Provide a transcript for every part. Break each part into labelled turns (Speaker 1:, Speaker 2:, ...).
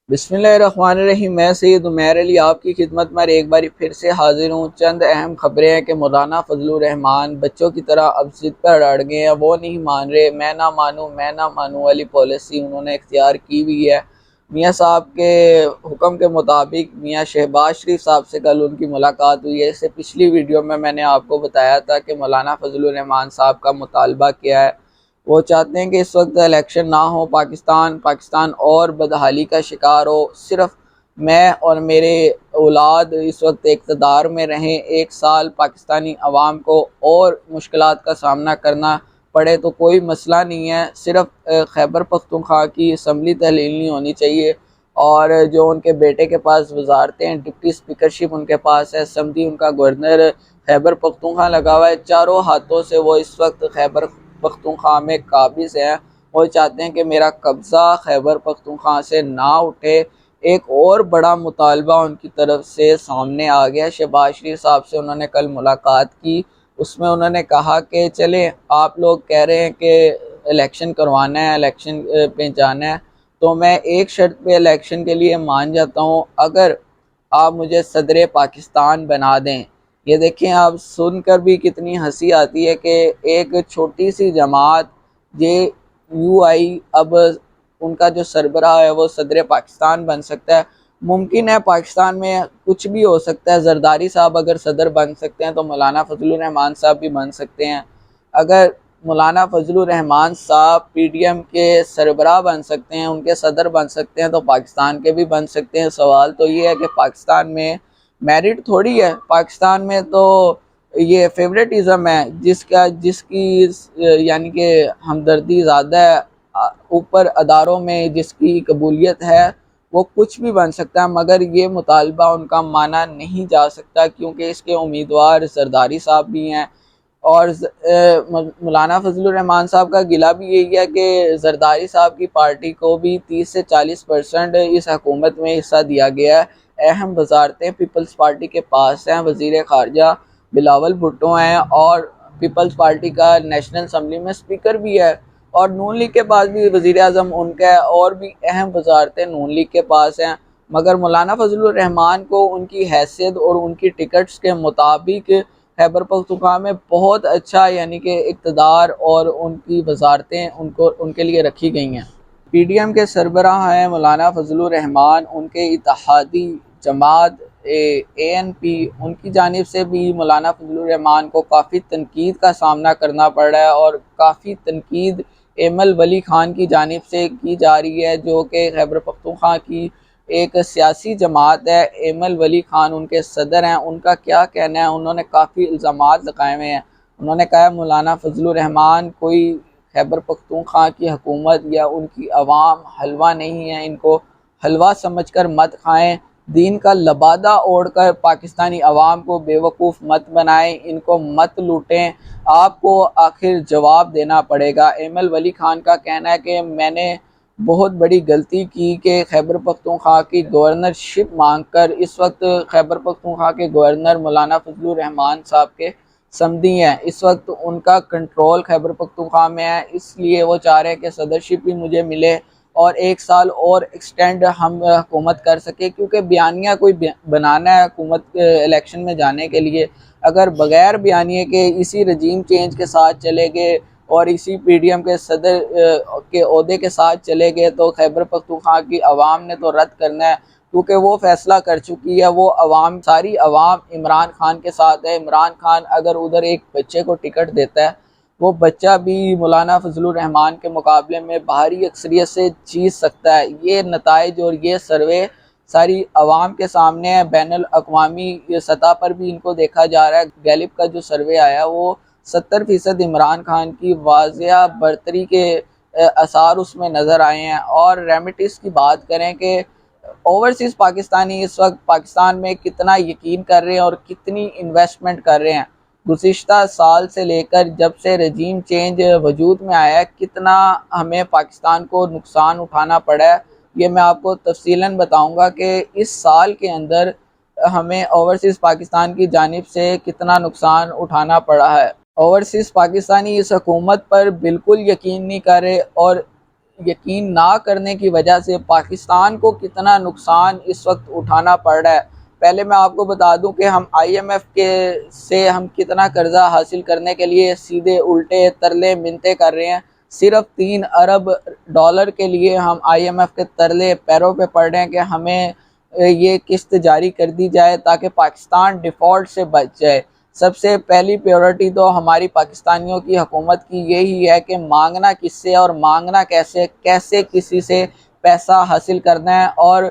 Speaker 1: बिस्मिल्लाहिर्रहमानिर्रहीम। मैं सैयद उमैर अली आप की खिदमत में एक बार फिर से हाजिर हूँ। चंद अहम खबरें हैं कि मौलाना फजलुर रहमान बच्चों की तरह अब जिद पर अड़ गए हैं। वो नहीं मान रहे, मैं ना मानूँ वाली पॉलिसी उन्होंने इख्तियार की हुई है। मियाँ साहब के हुक्म के मुताबिक मियाँ शहबाज शरीफ साहब से कल उनकी मुलाकात हुई है। इससे पिछली वीडियो में मैंने आपको बताया था कि मौलाना फजलुर रहमान साहब का मुतालबा क्या है। वो चाहते हैं कि इस वक्त इलेक्शन ना हो, पाकिस्तान और बदहाली का शिकार हो। सिर्फ मैं और मेरे औलाद इस वक्त इक़्तिदार में रहें, एक साल पाकिस्तानी अवाम को और मुश्किलात का सामना करना पड़े तो कोई मसला नहीं है। सिर्फ खैबर पख्तूनख्वा की असम्बली तहलील नहीं होनी चाहिए। और जो उनके बेटे के पास वजारतें हैं, डिप्टी स्पीकरशिप उनके पास है, समधी उनका गवर्नर खैबर पख्तूनख्वा लगा हुआ है। चारों हाथों से वो इस वक्त खैबर पख्तूनख्वा में काबिज हैं। वो चाहते हैं कि मेरा कब्ज़ा खैबर पख्तूनख्वा से ना उठे। एक और बड़ा मुतालबा उनकी तरफ से सामने आ गया। शहबाज शरीफ साहब से उन्होंने कल मुलाकात की। उसमें उन्होंने कहा कि चलें, आप लोग कह रहे हैं कि इलेक्शन करवाना है, इलेक्शन पे जाना है, तो मैं एक शर्त पे इलेक्शन के लिए मान जाता हूँ, अगर आप मुझे सदर पाकिस्तान बना दें। ये देखें, आप सुनकर भी कितनी हंसी आती है कि एक छोटी सी जमात ये यूआई अब उनका जो सरबराह है वो सदर पाकिस्तान बन सकता है। मुमकिन है पाकिस्तान में कुछ भी हो सकता है। जरदारी साहब अगर सदर बन सकते हैं तो मौलाना फजलुर रहमान साहब भी बन सकते हैं। अगर मौलाना फजलुर रहमान साहब पीडीएम के सरबराह बन सकते हैं, उनके सदर बन सकते हैं, तो पाकिस्तान के भी बन सकते हैं। सवाल तो ये है कि पाकिस्तान में मेरिट थोड़ी है। पाकिस्तान में तो ये फेवरेटिज़म है, जिसकी यानी कि हमदर्दी ज़्यादा है, ऊपर अदारों में जिसकी कबूलियत है वो कुछ भी बन सकता है। मगर ये मुतालबा उनका माना नहीं जा सकता, क्योंकि इसके उम्मीदवार जरदारी साहब भी हैं। और मौलाना फजलुर रहमान साहब का गिला भी यही है कि जरदारी साहब की पार्टी को भी 30 से 40% इस हुकूमत में हिस्सा दिया गया है। अहम वजारतें पीपल्स पार्टी के पास हैं। वज़ीर ख़ारजा बिलावल भुट्टो हैं और पीपल्स पार्टी का नेशनल असम्बली में स्पीकर भी है। और नून लीग के पास भी वज़ीर आज़म उनका है, और भी अहम वजारतें नून लीग के पास हैं। मगर मौलाना फजलुर रहमान को उनकी हैसियत और उनकी टिकट्स के मुताबिक खैबर पख्तूनख्वा में बहुत अच्छा यानी कि इक़्तिदार और उनकी वजारतें उनको उनके लिए रखी गई हैं। पीडीएम के सरबराह हैं मौलाना फजलुर रहमान। उनके इत्तेहादी जमात एएनपी, उनकी जानिब से भी मौलाना फजलुर रहमान को काफ़ी तनकीद का सामना करना पड़ रहा है। और काफ़ी तनकीद एमल वली खान की जानिब से की जा रही है, जो कि खैबर पख्तूनख्वा की एक सियासी जमात है। एमल वली खान उनके सदर हैं। उनका क्या कहना है, उन्होंने काफ़ी इल्ज़ामात लगाए हुए हैं। उन्होंने कहा मौलाना फजलुर रहमान कोई खैबर पख्तूनख्वा की हुकूमत या उनकी अवाम हलवा नहीं है, इनको हलवा समझकर मत खाएं। दीन का लबादा ओढ़कर पाकिस्तानी अवाम को बेवकूफ़ मत बनाएं, इनको मत लूटें, आपको आखिर जवाब देना पड़ेगा। एमल वली खान का कहना है कि मैंने बहुत बड़ी गलती की कि खैबर पख्तूनख्वा की गवर्नरशिप मांगकर, इस वक्त खैबर पख्तूनख्वा के गवर्नर मौलाना फजलुर रहमान साहब के समधी हैं। इस वक्त उनका कंट्रोल खैबर पख्तूनख्वा में है, इसलिए वो चाह रहे हैं कि सदरशिप भी मुझे मिले और एक साल और एक्सटेंड हम हुकूमत कर सके। क्योंकि बयानिया कोई बनाना है हुकूमत इलेक्शन में जाने के लिए, अगर बग़ैर बयानिए के इसी रजीम चेंज के साथ चले गए और इसी पीडीएम के सदर के ओहदे के साथ चले गए तो खैबर पख्तूनख्वा की आवाम ने तो रद्द करना है, क्योंकि वो फैसला कर चुकी है। वो अवाम, सारी अवाम इमरान खान के साथ है। इमरान खान अगर उधर एक बच्चे को टिकट देता है, वो बच्चा भी मौलाना फजलुर रहमान के मुकाबले में भारी अक्सरियत से जीत सकता है। ये नताइज और ये सर्वे सारी अवाम के सामने है। बैनुल अक़वामी सतह पर भी इनको देखा जा रहा है। गैलिप का जो सर्वे आया वो 70% इमरान खान की वाज़िया बरतरी के आसार उसमें नज़र आए हैं। और रेमिटिस की बात करें कि ओवरसीज़ पाकिस्तानी इस वक्त पाकिस्तान में कितना यकीन कर रहे हैं और कितनी इन्वेस्टमेंट कर रहे हैं। गुज़िश्ता साल से लेकर जब से रजीम चेंज वजूद में आया है, कितना हमें पाकिस्तान को नुकसान उठाना पड़ा है, ये मैं आपको तफसीलन बताऊंगा कि इस साल के अंदर हमें ओवरसीज़ पाकिस्तान की जानिब से कितना नुकसान उठाना पड़ा है। ओवरसीज़ पाकिस्तानी इस हुकूमत पर बिल्कुल यकीन नहीं कर रहे और یقین نہ کرنے کی وجہ سے پاکستان کو کتنا نقصان اس وقت اٹھانا پڑ رہا ہے۔ پہلے میں آپ کو بتا دوں کہ ہم آئی ایم ایف سے ہم کتنا قرضہ حاصل کرنے کے لیے سیدھے الٹے ترلے منتیں کر رہے ہیں۔ صرف 3 ارب ڈالر کے لیے ہم آئی ایم ایف کے ترلے پیروں پہ پڑ رہے ہیں کہ ہمیں یہ قسط جاری کر دی جائے تاکہ پاکستان ڈیفالٹ سے بچ جائے۔ سب سے پہلی پیورٹی تو ہماری پاکستانیوں کی حکومت کی یہی ہے کہ مانگنا کس سے اور مانگنا کیسے کسی سے پیسہ حاصل کرنا ہے، اور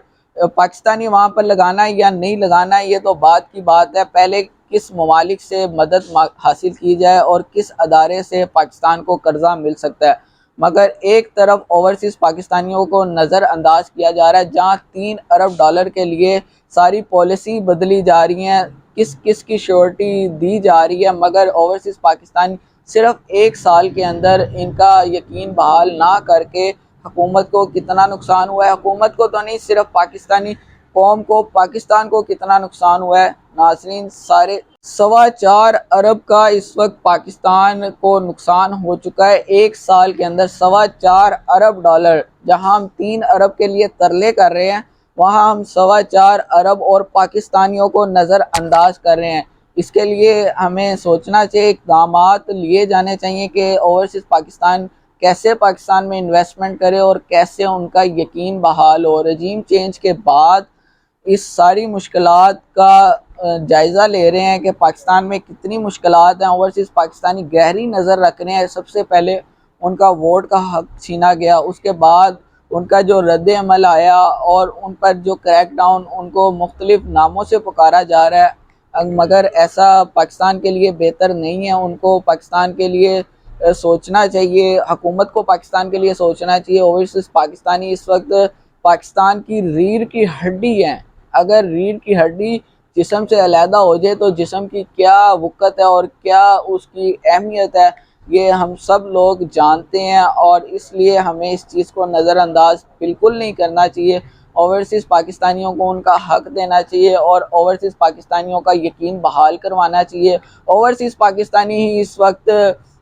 Speaker 1: پاکستانی وہاں پر لگانا ہے یا نہیں لگانا ہے یہ تو بعد کی بات ہے۔ پہلے کس ممالک سے مدد حاصل کی جائے اور کس ادارے سے پاکستان کو قرضہ مل سکتا ہے، مگر ایک طرف اوورسیز پاکستانیوں کو نظر انداز کیا جا رہا ہے، جہاں 3 ارب ڈالر کے لیے ساری پالیسی بدلی جا رہی ہیں، کس کی شیورٹی دی جا رہی ہے، مگر اوورسیز پاکستانی صرف 1 سال کے اندر ان کا یقین بحال نہ کر کے حکومت کو کتنا نقصان ہوا ہے، حکومت کو تو نہیں صرف پاکستانی قوم کو، پاکستان کو کتنا نقصان ہوا ہے۔ ناظرین، 4.25 ارب کا اس وقت پاکستان کو نقصان ہو چکا ہے 1 سال کے اندر، 4.25 ارب ڈالر۔ جہاں ہم 3 ارب کے لیے ترلے کر رہے ہیں وہاں ہم 4.25 ارب اور پاکستانیوں کو نظر انداز کر رہے ہیں۔ اس کے لیے ہمیں سوچنا چاہیے، اقدامات لیے جانے چاہیے کہ اوورسیز پاکستان کیسے پاکستان میں انویسٹمنٹ کرے اور کیسے ان کا یقین بحال ہو۔ رجیم چینج کے بعد اس ساری مشکلات کا جائزہ لے رہے ہیں کہ پاکستان میں کتنی مشکلات ہیں، اوورسیز پاکستانی گہری نظر رکھ رہے ہیں۔ سب سے پہلے ان کا ووٹ کا حق چھینا گیا، اس کے بعد ان کا جو رد عمل آیا اور ان پر جو کریک ڈاؤن، ان کو مختلف ناموں سے پکارا جا رہا ہے، مگر ایسا پاکستان کے لیے بہتر نہیں ہے۔ ان کو پاکستان کے لیے سوچنا چاہیے، حکومت کو پاکستان کے لیے سوچنا چاہیے۔ اوورسیز پاکستانی اس وقت پاکستان کی ریڑھ کی ہڈی ہیں۔ اگر ریڑھ کی ہڈی جسم سے علیحدہ ہو جائے تو جسم کی کیا وقت ہے اور کیا اس کی اہمیت ہے یہ ہم سب لوگ جانتے ہیں، اور اس لیے ہمیں اس چیز کو نظر انداز بالکل نہیں کرنا چاہیے۔ اوورسیز پاکستانیوں کو ان کا حق دینا چاہیے اور اوورسیز پاکستانیوں کا یقین بحال کروانا چاہیے۔ اوورسیز پاکستانی ہی اس وقت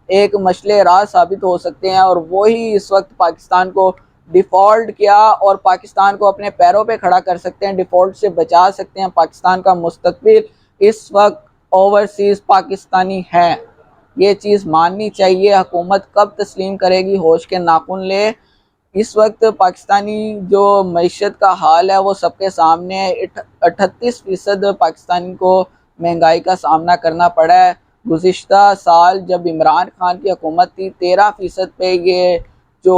Speaker 1: ایک مشعل راہ ثابت ہو سکتے ہیں، اور وہی اس وقت پاکستان کو ڈیفالٹ کیا اور پاکستان کو اپنے پیروں پہ کھڑا کر سکتے ہیں، ڈیفالٹ سے بچا سکتے ہیں۔ پاکستان کا مستقبل اس وقت اوورسیز پاکستانی ہے، یہ چیز ماننی چاہیے۔ حکومت کب تسلیم کرے گی، ہوش کے ناخن لے۔ اس وقت پاکستانی جو معیشت کا حال ہے وہ سب کے سامنے ہے۔ 38% پاکستانی کو مہنگائی کا سامنا کرنا پڑا ہے۔ گزشتہ سال جب عمران خان کی حکومت تھی 13% پہ یہ جو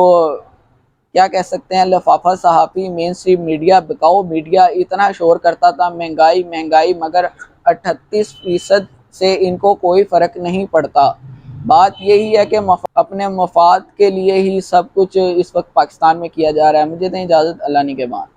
Speaker 1: کیا کہہ سکتے ہیں لفافہ صحافی، مین اسٹریم میڈیا، بکاؤ میڈیا اتنا شور کرتا تھا مہنگائی مہنگائی، مگر 38% سے ان کو کوئی فرق نہیں پڑتا۔ بات یہی ہے کہ اپنے مفاد کے لیے ہی سب کچھ اس وقت پاکستان میں کیا جا رہا ہے۔ مجھے دیں اجازت، اللہ نگہبان۔